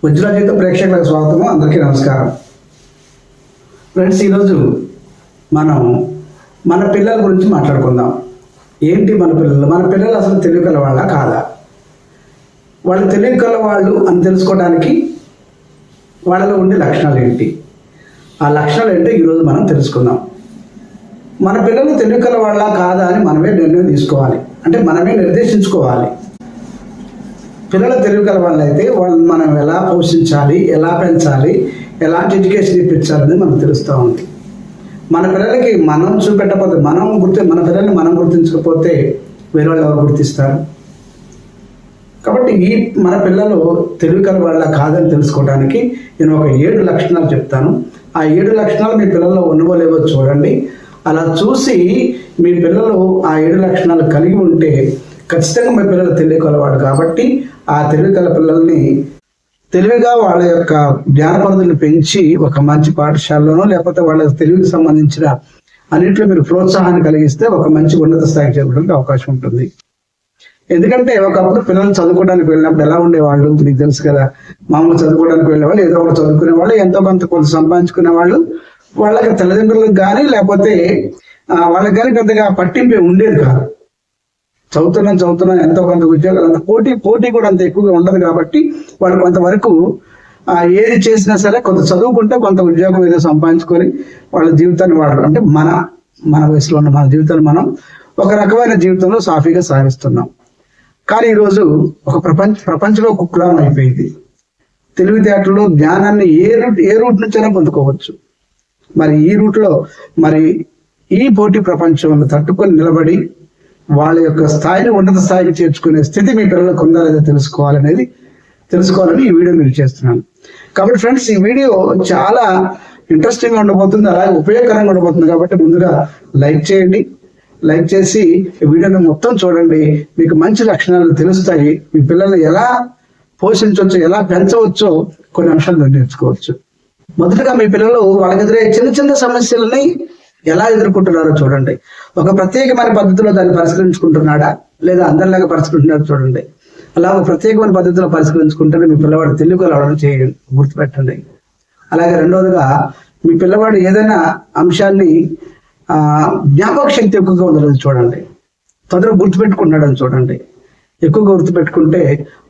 ఉజ్వల జీవిత ప్రేక్షకులకు స్వాగతము. అందరికీ నమస్కారం. ఫ్రెండ్స్, ఈరోజు మనం మన పిల్లల గురించి మాట్లాడుకుందాం. ఏంటి మన పిల్లలు అసలు తెలివికల వాళ్ళ కాదా? వాళ్ళు తెలివికల వాళ్ళు అని తెలుసుకోవడానికి వాళ్ళలో ఉండే లక్షణాలు ఏంటి, ఆ లక్షణాలు ఏంటో ఈరోజు మనం తెలుసుకుందాం. మన పిల్లలు తెలివికల వాళ్ళ కాదా అని మనమే నిర్ణయం తీసుకోవాలి, అంటే మనమే నిర్దేశించుకోవాలి. పిల్లలు తెలివికల వాళ్ళు అయితే వాళ్ళని మనం ఎలా పోషించాలి, ఎలా పెంచాలి, ఎలాంటి ఎడ్యుకేషన్ ఇప్పించాలని మనకు తెలుస్తూ ఉంది. మన పిల్లలకి మనం చూపెట్టకపోతే మన పిల్లల్ని మనం గుర్తించకపోతే వేరే వాళ్ళు ఎవరు గుర్తిస్తారు? కాబట్టి మన పిల్లలు తెలివికల వాళ్ళ కాదని తెలుసుకోవడానికి నేను ఒక 7 లక్షణాలు చెప్తాను. ఆ 7 లక్షణాలు మీ పిల్లల్లో ఉన్నవలేవో చూడండి. అలా చూసి మీ పిల్లలు ఆ 7 లక్షణాలు కలిగి ఉంటే ఖచ్చితంగా మీ పిల్లలు తెలివికలవాడు. కాబట్టి ఆ తెలివికల పిల్లల్ని తెలివిగా వాళ్ళ యొక్క జ్ఞానపరిధిని పెంచి ఒక మంచి పాఠశాలలోనో లేకపోతే వాళ్ళ తెలివికి సంబంధించిన అన్నింటిలో మీరు ప్రోత్సాహాన్ని కలిగిస్తే ఒక మంచి ఉన్నత స్థాయికి చేరడానికి అవకాశం ఉంటుంది. ఎందుకంటే ఒకప్పుడు పిల్లలు చదువుకోవడానికి వెళ్ళినప్పుడు ఎలా ఉండేవాళ్ళు మీకు తెలుసు కదా. మామూలు చదువుకోవడానికి వెళ్ళేవాళ్ళు, ఏదో ఒకటి చదువుకునే వాళ్ళు, ఎంతో కొంత సంపాదించుకునే వాళ్ళు. వాళ్ళకి తల్లిదండ్రులకు కానీ లేకపోతే వాళ్ళకి కానీ పెద్దగా పట్టింపు ఉండేది కాదు. చదువుతున్నాం ఎంతో కొంత ఉద్యోగాలు, అంత పోటీ కూడా అంత ఎక్కువగా ఉండదు. కాబట్టి వాళ్ళు కొంతవరకు ఏది చేసినా సరే కొంత చదువుకుంటే కొంత ఉద్యోగం ఏదో సంపాదించుకొని వాళ్ళ జీవితాన్ని అంటే మన వయసులో ఉన్న మన జీవితాన్ని మనం ఒక రకమైన జీవితంలో సాఫీగా సాగిస్తున్నాం. కానీ ఈరోజు ఒక ప్రపంచంలో కుక్కులాం అయిపోయింది. తెలివితేటల్లో జ్ఞానాన్ని ఏ రూట్ నుంచైనా పొందుకోవచ్చు. మరి ఈ రూట్లో ఈ పోటీ ప్రపంచంలో తట్టుకొని నిలబడి వాళ్ళ యొక్క స్థాయిని ఉన్నత స్థాయికి చేర్చుకునే స్థితి మీ పిల్లలకు ఉందా లేదా తెలుసుకోవాలని ఈ వీడియో మీరు చేస్తున్నాను. కాబట్టి ఫ్రెండ్స్, ఈ వీడియో చాలా ఇంట్రెస్టింగ్గా ఉండబోతుంది, అలాగే ఉపయోగకరంగా ఉండబోతుంది. కాబట్టి ముందుగా లైక్ చేయండి. లైక్ చేసి ఈ వీడియోని మొత్తం చూడండి. మీకు మంచి లక్షణాలు తెలుస్తాయి. మీ పిల్లల్ని ఎలా పోషించవచ్చు, ఎలా పెంచవచ్చో కొన్ని అంశాలు నేర్చుకోవచ్చు. మొదటగా మీ పిల్లలు వాళ్ళకి ఎదురయ్యే చిన్న సమస్యలని ఎలా ఎదుర్కొంటున్నారో చూడండి. ఒక ప్రత్యేకమైన పద్ధతిలో దాన్ని పరిష్కరించుకుంటున్నాడా లేదా అందరిలాగా పరిష్కరించుకుంటున్నాడో చూడండి. అలా ఒక ప్రత్యేకమైన పద్ధతిలో పరిష్కరించుకుంటేనే మీ పిల్లవాడు తెలివిగా రావడం చేయండి, గుర్తుపెట్టండి. అలాగే రెండవదిగా మీ పిల్లవాడు ఏదైనా అంశాన్ని జ్ఞాపక శక్తి ఎక్కువగా ఉందని చూడండి. తొందరగా గుర్తుపెట్టుకుంటున్నాడని చూడండి. ఎక్కువగా గుర్తుపెట్టుకుంటే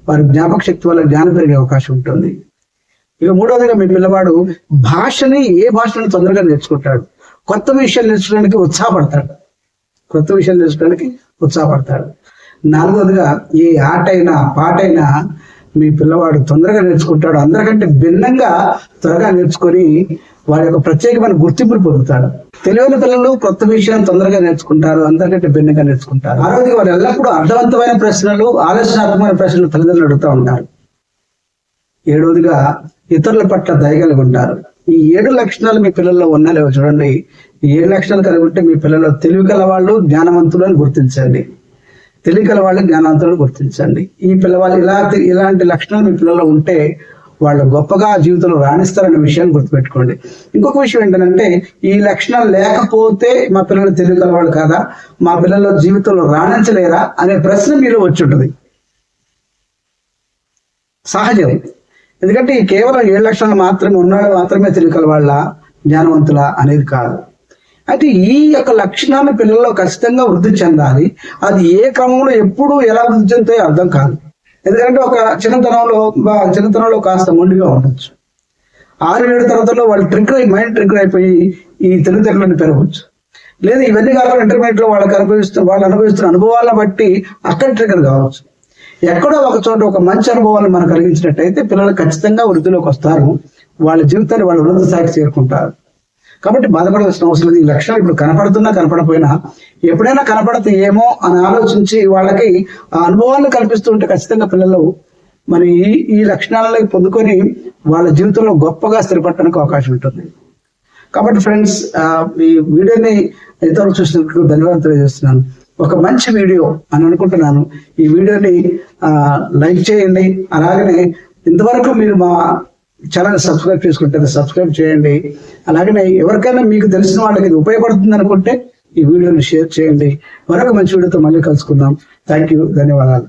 వారి జ్ఞాపక శక్తి వల్ల జ్ఞానం పెరిగే అవకాశం ఉంటుంది. ఇక మూడవదిగా మీ పిల్లవాడు ఏ భాషను తొందరగా నేర్చుకుంటాడు, కొత్త విషయాలు నేర్చుకోవడానికి ఉత్సాహపడతాడు. నాలుగవదిగా ఏ ఆటైనా పాటైనా మీ పిల్లవాడు తొందరగా నేర్చుకుంటాడు. అందరికంటే భిన్నంగా త్వరగా నేర్చుకొని వారి యొక్క ప్రత్యేకమైన గుర్తింపును పొందుతాడు. తెలివైన పిల్లలు కొత్త విషయాన్ని తొందరగా నేర్చుకుంటారు, అందరికంటే భిన్నంగా నేర్చుకుంటారు. ఆరోగ్య వారు ఎల్లప్పుడూ అర్థవంతమైన ప్రశ్నలు, ఆలోచనాత్మకమైన ప్రశ్నలు తల్లిదండ్రులు అడుగుతూ ఉంటారు. 7వదిగా ఇతరుల పట్ల దయ కలిగి ఉంటారు. ఈ 7 లక్షణాలు మీ పిల్లల్లో ఉన్నాయో చూడండి. ఈ 7 లక్షణాలు కలిగి ఉంటే మీ పిల్లల్లో తెలివికల వాళ్ళు జ్ఞానవంతులను గుర్తించండి. తెలివికల వాళ్ళు జ్ఞానవంతులను గుర్తించండి. ఈ పిల్లవాళ్ళు ఇలాంటి లక్షణాలు మీ పిల్లల్లో ఉంటే వాళ్ళు గొప్పగా జీవితంలో రాణిస్తారనే విషయాన్ని గుర్తుపెట్టుకోండి. ఇంకొక విషయం ఏంటంటే, ఈ లక్షణాలు లేకపోతే మా పిల్లలు తెలివికల వాళ్ళు కాదా, మా పిల్లల్లో జీవితంలో రాణించలేరా అనే ప్రశ్న మీలో వచ్చి ఉంటుంది. సహజం. ఎందుకంటే కేవలం 7 లక్షణాలు మాత్రమే తెలివికల వాళ్ళ, జ్ఞానవంతుల అనేది కాదు. అయితే ఈ యొక్క లక్షణాలు పిల్లల్లో ఖచ్చితంగా వృద్ధి చెందాలి. అది ఏ క్రమంలో ఎప్పుడు ఎలా వృద్ధి చెందుతాయో అర్థం కాదు. ఎందుకంటే ఒక చిన్నతనంలో కాస్త మొండిగా ఉండొచ్చు. 6-7 తరగతుల్లో వాళ్ళు మైండ్ ట్రిగ్గర్ అయిపోయి ఈ తెలివితేటలను పెరగవచ్చు. లేదా ఇవన్నీ కాకుండా ఇంటర్మీడియట్ లో వాళ్ళు అనుభవిస్తున్న అనుభవాలను బట్టి అక్కడ ట్రిగ్గర్ కావచ్చు. ఎక్కడో ఒక చోట ఒక మంచి అనుభవాలను మనం కలిగించినట్టయితే పిల్లలు ఖచ్చితంగా వృద్ధిలోకి వస్తారు. వాళ్ళ జీవితాన్ని వాళ్ళు ఉన్నత స్థాయికి చేరుకుంటారు. కాబట్టి బాధపడాల్సిన అవసరం లేదు. ఈ లక్షణాలు ఇప్పుడు కనపడపోయినా ఎప్పుడైనా కనపడతాయేమో అని ఆలోచించి వాళ్ళకి ఆ అనుభవాలను కల్పిస్తుంటే ఖచ్చితంగా పిల్లలు ఈ లక్షణాలను పొందుకొని వాళ్ళ జీవితంలో గొప్పగా స్థిరపడటానికి అవకాశం ఉంటుంది. కాబట్టి ఫ్రెండ్స్, ఈ వీడియోని ఎంతవరకు చూసినందుకు ధన్యవాదాలు తెలియజేస్తున్నాను. ఒక మంచి వీడియో అని అనుకుంటున్నాను. ఈ వీడియోని లైక్ చేయండి. అలాగనే ఇంతవరకు మీరు మా ఛానల్ సబ్స్క్రైబ్ చేసుకుంటే సబ్స్క్రైబ్ చేయండి. అలాగనే ఎవరికైనా మీకు తెలిసిన వాళ్ళకి ఇది ఉపయోగపడుతుంది అనుకుంటే ఈ వీడియోని షేర్ చేయండి. మరొక మంచి వీడియోతో మళ్ళీ కలుసుకుందాం. థ్యాంక్ యూ, ధన్యవాదాలు.